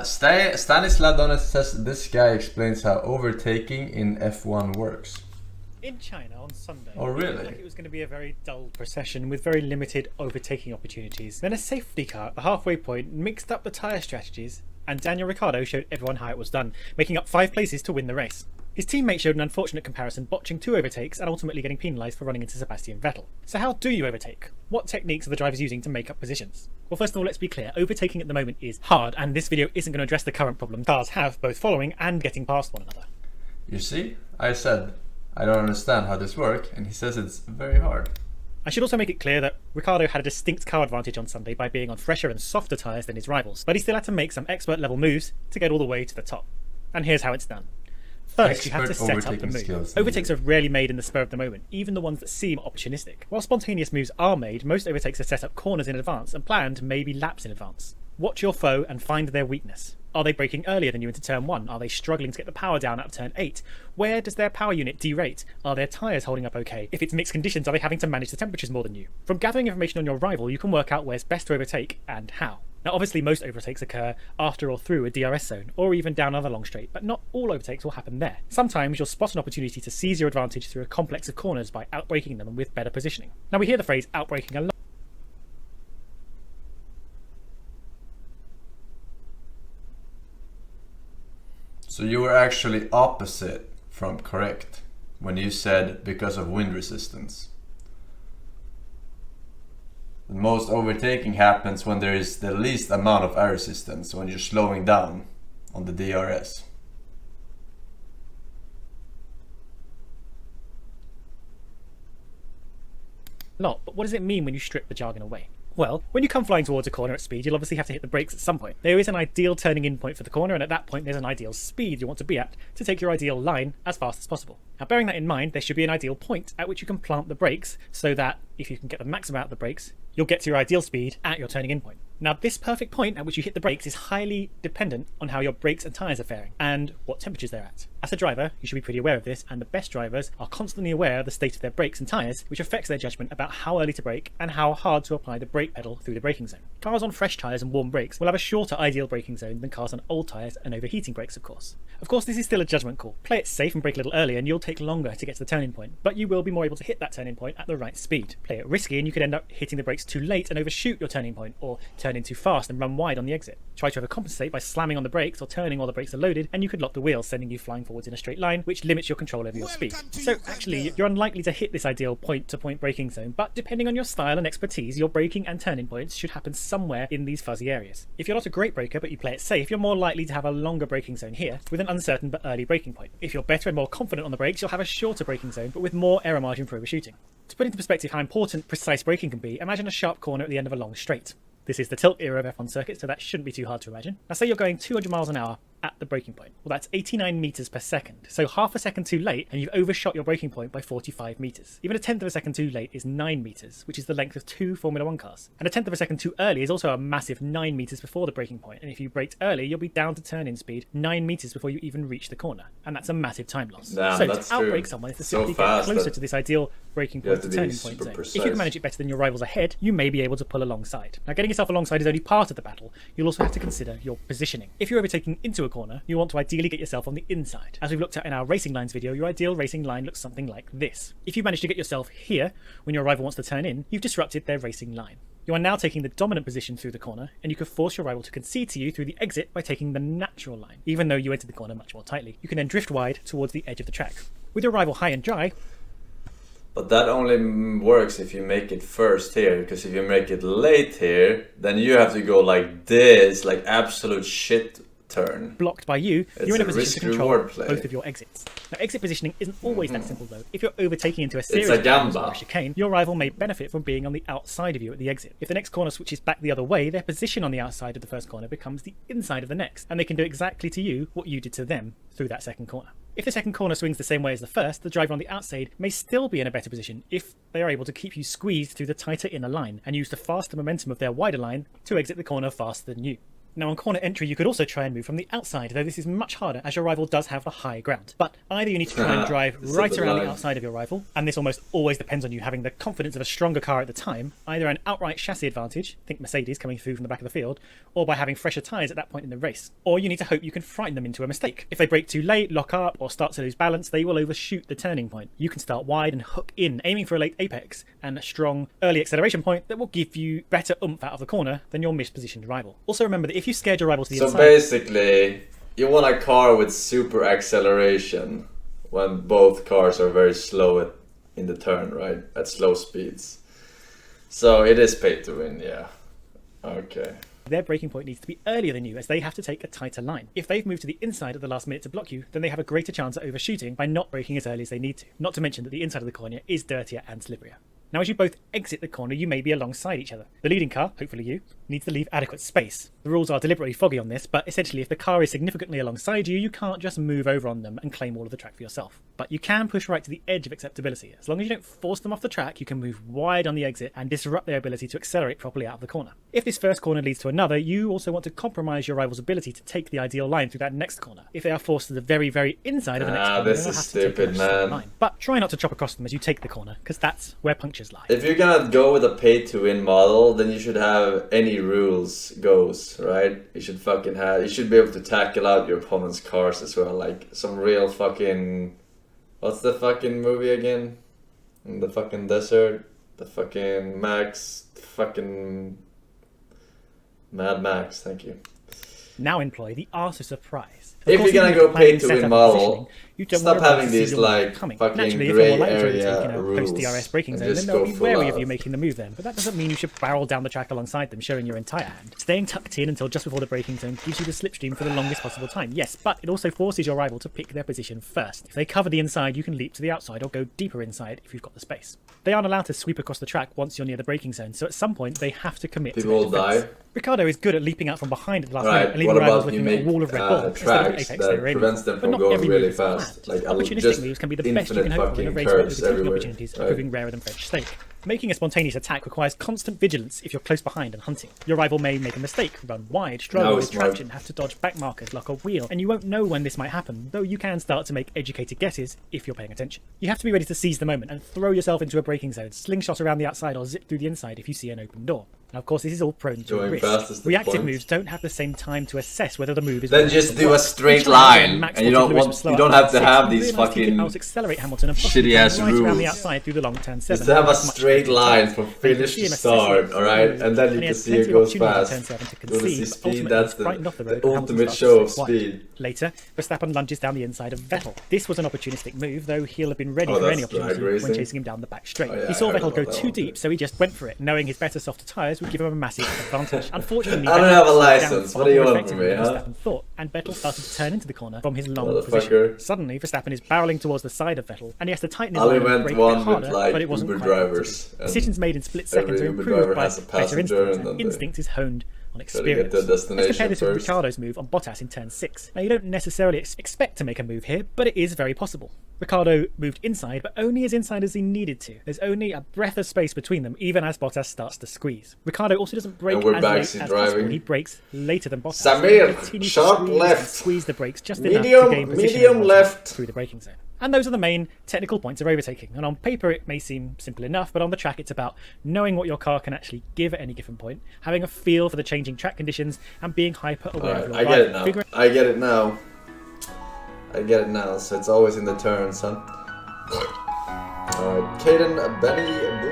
Stanislav Donet says this guy explains how overtaking in F1 works. In China on Sunday, Oh, really? It looked like it was going to be a very dull procession with very limited overtaking opportunities. Then a safety car at the halfway point mixed up the tyre strategies, and Daniel Ricciardo showed everyone how it was done, making up 5 places to win the race. His teammate showed an unfortunate comparison, botching 2 overtakes and ultimately getting penalised for running into Sebastian Vettel. So how do you overtake? What techniques are the drivers using to make up positions? Well, first of all, let's be clear, overtaking at the moment is hard, and this video isn't going to address the current problem cars have, both following and getting past one another. You see? I said, I don't understand how this works, and he says it's very hard. I should also make it clear that Ricciardo had a distinct car advantage on Sunday by being on fresher and softer tyres than his rivals, but he still had to make some expert level moves to get all the way to the top. And here's how it's done. First, you have to set up the move. Overtakes are rarely made in the spur of the moment, even the ones that seem opportunistic. While spontaneous moves are made, most overtakes are set up corners in advance and planned maybe laps in advance. Watch your foe and find their weakness. Are they braking earlier than you into turn 1? Are they struggling to get the power down out of turn 8? Where does their power unit derate? Are their tyres holding up okay? If it's mixed conditions, are they having to manage the temperatures more than you? From gathering information on your rival, you can work out where's best to overtake and how. Now obviously most overtakes occur after or through a DRS zone, or even down another long straight, but not all overtakes will happen there. Sometimes you'll spot an opportunity to seize your advantage through a complex of corners by outbraking them and with better positioning. Now we hear the phrase outbraking a lot. So you were actually opposite from correct when you said because of wind resistance. The most overtaking happens when there is the least amount of air resistance, when you're slowing down on the DRS. But what does it mean when you strip the jargon away? Well, when you come flying towards a corner at speed, you'll obviously have to hit the brakes at some point. There is an ideal turning in point for the corner, and at that point there's an ideal speed you want to be at to take your ideal line as fast as possible. Now bearing that in mind, there should be an ideal point at which you can plant the brakes so that if you can get the maximum out of the brakes, you'll get to your ideal speed at your turning in point. Now this perfect point at which you hit the brakes is highly dependent on how your brakes and tyres are faring and what temperatures they're at. As a driver, you should be pretty aware of this, and the best drivers are constantly aware of the state of their brakes and tyres, which affects their judgment about how early to brake and how hard to apply the brake pedal through the braking zone. Cars on fresh tyres and warm brakes will have a shorter ideal braking zone than cars on old tyres and overheating brakes, of course. Of course, this is still a judgment call. Play it safe and brake a little earlier and you'll take longer to get to the turning point, but you will be more able to hit that turning point at the right speed. Play it risky and you could end up hitting the brakes too late and overshoot your turning point, or turn in too fast and run wide on the exit. Try to overcompensate by slamming on the brakes or turning while the brakes are loaded, and you could lock the wheels, sending you flying forwards in a straight line, which limits your control over your speed. So actually, you're unlikely to hit this ideal point-to-point braking zone, but depending on your style and expertise, your braking and turning points should happen somewhere in these fuzzy areas. If you're not a great braker but you play it safe, you're more likely to have a longer braking zone here, with an uncertain but early braking point. If you're better and more confident on the brakes, you'll have a shorter braking zone, but with more error margin for overshooting. To put into perspective how important precise braking can be, imagine a sharp corner at the end of a long straight. This is the tilt era of F1 circuits, so that shouldn't be too hard to imagine. Now say you're going 200 miles an hour at the braking point. Well, that's 89 meters per second. So half a second too late and you've overshot your braking point by 45 meters. Even a tenth of a second too late is 9 meters, which is the length of 2 Formula 1 cars. And a tenth of a second too early is also a massive 9 meters before the braking point. And if you braked early, you'll be down to turn-in speed 9 meters before you even reach the corner. And that's a massive time loss. Damn, so that's to outbrake true. someone is to So simply fast get closer that to this ideal braking point to turning point zone. precise. If you can manage it better than your rivals ahead, you may be able to pull alongside. Now getting yourself alongside is only part of the battle. You'll also have to consider your positioning. If you're overtaking into a corner, you want to ideally get yourself on the inside. As we've looked at in our racing lines video, your ideal racing line looks something like this. If you manage to get yourself here when your rival wants to turn in, you've disrupted their racing line. You are now taking the dominant position through the corner, and you could force your rival to concede to you through the exit by taking the natural line. Even though you entered the corner much more tightly, you can then drift wide towards the edge of the track. With your rival high and dry, but that only works if you make it first here, because if you make it late here, then you have to go like this, like absolute shit turn. Blocked by you, you're in a position to control both of your exits. Now exit positioning isn't always that simple though. If you're overtaking into a series of corners or a chicane, your rival may benefit from being on the outside of you at the exit. If the next corner switches back the other way, their position on the outside of the first corner becomes the inside of the next, and they can do exactly to you what you did to them through that second corner. If the second corner swings the same way as the first, the driver on the outside may still be in a better position if they are able to keep you squeezed through the tighter inner line and use the faster momentum of their wider line to exit the corner faster than you. Now on corner entry you could also try and move from the outside, though this is much harder as your rival does have the high ground. But either you need to try and drive right around the outside of your rival, and this almost always depends on you having the confidence of a stronger car at the time, either an outright chassis advantage, think Mercedes coming through from the back of the field, or by having fresher tyres at that point in the race. Or you need to hope you can frighten them into a mistake. If they brake too late, lock up, or start to lose balance, they will overshoot the turning point. You can start wide and hook in, aiming for a late apex and a strong early acceleration point that will give you better oomph out of the corner than your mispositioned rival. Also remember that if you scared your rival to the inside... So basically, you want a car with super acceleration when both cars are very slow in the turn, right? At slow speeds. So it is pay to win, yeah. Okay. Their braking point needs to be earlier than you, as they have to take a tighter line. If they've moved to the inside at the last minute to block you, then they have a greater chance at overshooting by not braking as early as they need to. Not to mention that the inside of the corner is dirtier and slipperier. Now as you both exit the corner, you may be alongside each other. The leading car, hopefully you, needs to leave adequate space. The rules are deliberately foggy on this, but essentially if the car is significantly alongside you, you can't just move over on them and claim all of the track for yourself. But you can push right to the edge of acceptability. As long as you don't force them off the track, you can move wide on the exit and disrupt their ability to accelerate properly out of the corner. If this first corner leads to another, you also want to compromise your rival's ability to take the ideal line through that next corner. If they are forced to the very, very inside of the next corner, this they'll is have to take stupid, a straight man. line. But try not to chop across them as you take the corner, because that's where punctures lie. If you're gonna go with a pay-to-win model, then you should have any rules goes, right? You should fucking have... You should be able to tackle out your opponent's cars as well, like some real fucking... What's the fucking movie again? In the fucking desert? The fucking Max... Fucking... Mad Max, thank you. Now employ the art of surprise. If you're gonna go pay-to-win model, you don't stop want to having these like coming. fucking Naturally, if grey you're more likely to area overtake in a rules post-DRS braking and zone, then just they'll go be full wary out. of you making the move then. But that doesn't mean you should barrel down the track alongside them, showing your entire hand. Staying tucked in until just before the braking zone gives you the slipstream for the longest possible time, yes, but it also forces your rival to pick their position first. If they cover the inside, you can leap to the outside or go deeper inside if you've got the space. They aren't allowed to sweep across the track once you're near the braking zone, so at some point they have to commit to People will their defense. die. Ricciardo is good at leaping out from behind at the last Right, minute and leaving what rivals about you looking at a make wall of red ball instead of an tracks apex that they were aiming prevents for. them But from not going every really move is fast? planned. Like Opportunistic just moves can be the best you infinite can hope for in a fucking race where curves overtaking everywhere, opportunities are right? proving rarer than French steak. Making a spontaneous attack requires constant vigilance if you're close behind and hunting. Your rival may make a mistake, run wide, struggle with traction, have to dodge back markers, lock a wheel, and you won't know when this might happen, though you can start to make educated guesses if you're paying attention. You have to be ready to seize the moment and throw yourself into a braking zone, slingshot around the outside or zip through the inside if you see an open door. Now, of course, this is all prone to Going risk. fast is the Reactive point. moves don't have the same time to assess whether the move is... Then just do a straight line, and you don't have to have these fucking shitty ass around the rules. outside through the long turn 7. Just to have a straight line from finish to start, alright? And then you can see it goes fast. You want to see speed? That's the ultimate show of speed. Later, Verstappen lunges down the inside of Vettel. This was an opportunistic move, though he'll have been ready Oh, for any that's drag opportunity when racing? chasing him down the back straight. Oh, yeah, He saw I heard Vettel go about that too one, deep, so he just went for it, knowing his better softer tyres would give him a massive advantage. Unfortunately, I don't Vettel have a slowed down license. far What do you more want from effectively me, than huh? Verstappen thought, and Vettel started to turn into the corner from his long Motherfucker. position. Suddenly, Verstappen is barreling towards the side of Vettel, and he has to tighten his I only line and went brake one a bit harder, with, like, but it wasn't Uber quite enough to drivers, do. and Decisions made in split seconds are every Uber improved driver by has a better passenger, instincts, and then and they instinct is honed on gotta experience. get to the Let's compare destination this with first. Ricciardo's move on Bottas in turn 6. Now, you don't necessarily expect to make a move here, but it is very possible. Ricciardo moved inside, but only as inside as he needed to. There's only a breath of space between them, even as Bottas starts to squeeze. Ricciardo also doesn't brake And we're as late backseat as driving. possible. He brakes later than Bottas. Samir, He continues to sharp squeeze left. and squeeze the brakes just Medium- enough to gain position medium and left. through the braking zone. And those are the main technical points of overtaking. And on paper it may seem simple enough, but on the track it's about knowing what your car can actually give at any given point, having a feel for the changing track conditions, and being hyper aware of Alright, your I get it ride. now. I get it now. I get it now, so it's always in the turns, huh? Alright, Caden, Benny,